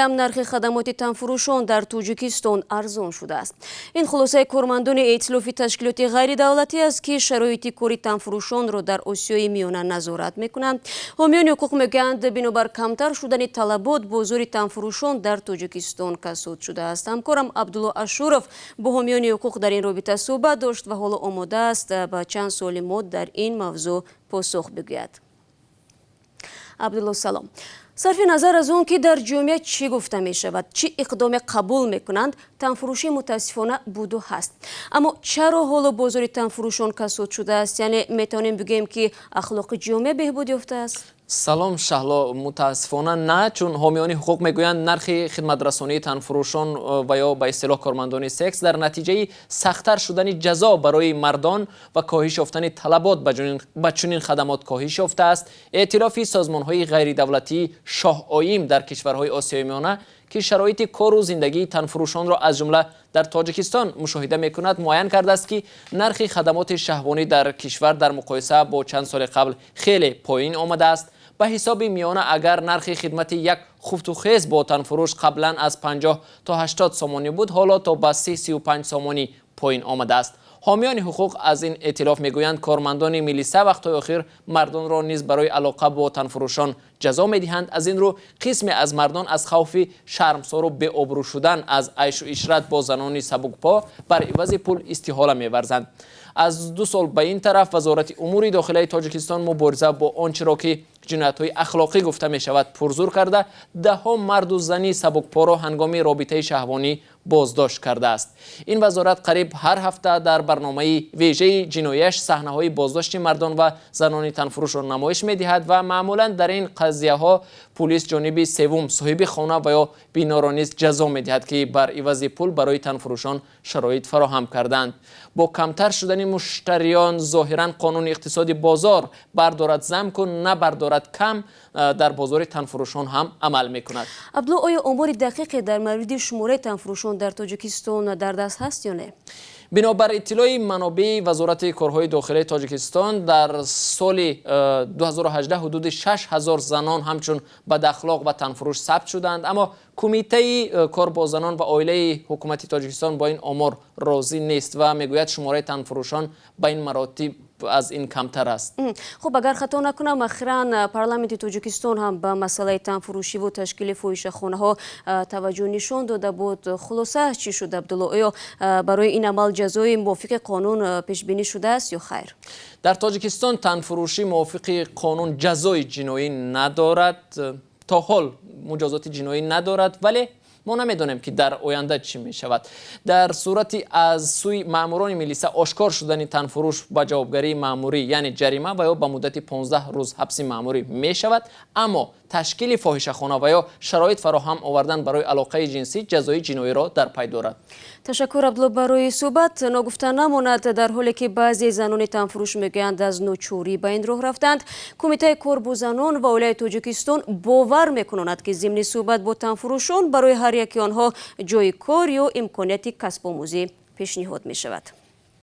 нархи хадамоти танфурӯшон дар Тоҷикистон арзон шудааст. Ин хулосаи кормандони эътилофи ташкилоти ғайридавлатӣ аст, ки шароити кори танфурӯшонро дар Осиёи Миёна назорат мекунанд. ҳомиёни ҳуқуқ мегӯянд, бинобар камтар шудани талабот бозори танфурӯшон дар Тоҷикистон касод шудааст. ҳамкорам Абдулло Ашуров бо ҳомиёни ҳуқуқ дар ин робита суҳбат дошт ва ҳоло омода аст ба чанд суоли мо дар ин мавзӯъ посух бигӯяд. Абдулло, салом. сарфи назар аз он ки дар ҷомеа чӣ гуфта мешавад, чӣ иқдоме қабул мекунанд, танфурӯшӣ мутаассифона буду ҳаст. аммо чаро ҳоло бозори танфурӯшон касод шудааст? Яъне метавонем бигӯем ки ахлоқи ҷомеа беҳбуд ёфтааст? салом Шаҳло, мутаассифона на, чун ҳомиёни ҳуқуқ мегӯянд нархи хидматрасонии танфурӯшон ва ё ба истилоҳ кормандони секс дар натиҷаи сахттар шудани ҷазо барои мардон ва коҳиш ёфтани талабот ба чунин хадамот коҳиш ёфтааст. эътилофи созмонҳои ғайридавлатии шоҳоим дар кишварҳои Осиёи Миёна ки шароити кору зиндагии танфурӯшонро аз ҷумла дар Тоҷикистон мушоҳида мекунад, муайян кардааст, ки нархи хадамоти шаҳвонӣ дар кишвар дар муқоиса бо чанд соли қабл хеле поин омадааст. ба ҳисоби миёна агар нархи хидмати як хуфтухез бо танфурӯш қаблан аз 50 то 80 сомонӣ буд, ҳоло то ба 30-35 сомонӣ поин омадааст. ҳомиёни ҳуқуқ аз ин эътилоф мегӯянд, кормандони милиса вақтҳои охир мардонро низ барои алоқа бо танфурӯшон ҷазо медиҳанд. аз ин рӯ қисме аз мардон аз хавфи шармсору беобрӯ шудан аз айшу ишрат бо занони сабукпо бар ивази пул истиҳола меварзанд. аз 2 сол ба ин тараф вазорати умури дохилаи Тоҷикистон мубориза бо ончеро ки ҷиноятҳои ахлоқӣ гуфта мешавад пурзур карда, даҳҳо марду зани сабукпоро ҳангоми робитаи шаҳвонӣ боздошт кардааст. ин вазорат қариб ҳар ҳафта дар барномаи вежаи ҷинояш саҳнаҳои боздошти мардон ва занони танфурӯшро намоиш медиҳад ва маъмулан дар ин қазияҳо пулис ҷониби севум соҳиби хона ва ё биноро низ ҷазо медиҳад, ки бар ивази пул барои танфурӯшон шароит фароҳам карданд. бо камтар шудани муштариён зоҳиран қонуни иқтисоди бозор бардорад замку набардорад кам дар бозори танфурӯшон ҳам амал мекунад. Абдулло, оё омори дақиқе дар мавриди шумораи танфурӯшон дар Тоҷикистон дар даст ҳаст ё не? бинобар иттилои манобеи вазорати корҳои дохилаи Тоҷикистон дар соли 2018 ҳудуди 6000 занон ҳамчун бадахлоқ ва танфурӯш сабт шуданд, аммо кумитаи кор бо занон ва оилаи ҳукумати Тоҷикистон бо ин омор розӣ нест ва мегӯяд шумораи танфурӯшон ба ин маратиб аз ин камтар аст. хуб, агар хато накунам, ахиран парламенти Тоҷикистон ҳам ба масъалаи танфурӯшиву ташкили фоҳишахонаҳо таваҷҷӯҳ нишон дода буд. хулоса чӣ шуд, Абдулло? оё барои ин амал ҷазои мувофиқи қонун пешбинӣ шудааст ё хайр? дар Тоҷикистон танфурӯшӣ мувофиқи қонун ҷазои ҷиноӣ надорад. то ҳол муҷозоти ҷиноӣ надорад, вале мо намедонем ки дар оянда чӣ мешавад. дар сурати аз сӯи маъмурони милиса ошкор шудани танфурӯш ба ҷавобгарии маъмурӣ, яъне ҷарима ва ё ба муддати 15 рӯз ҳабси маъмурӣ мешавад, аммо ташкили фоҳишахона ва ё шароит фароҳам овардан барои алоқаи ҷинсӣ ҷазои ҷиноиро дар пай дорад. ташаккур, Абдулло, барои суҳбат. ногуфта намонад, дар ҳоле ки баъзе занони танфурӯш мегӯянд аз ночорӣ ба ин роҳ рафтанд, кумитаи кор бо занон ва оилаи Тоҷикистон бовар мекунонад, ки зимни суҳбат бо танфурӯшон барои ҳар яки онҳо ҷои кор ё имконияти касбомӯзӣ пешниҳод мешавад.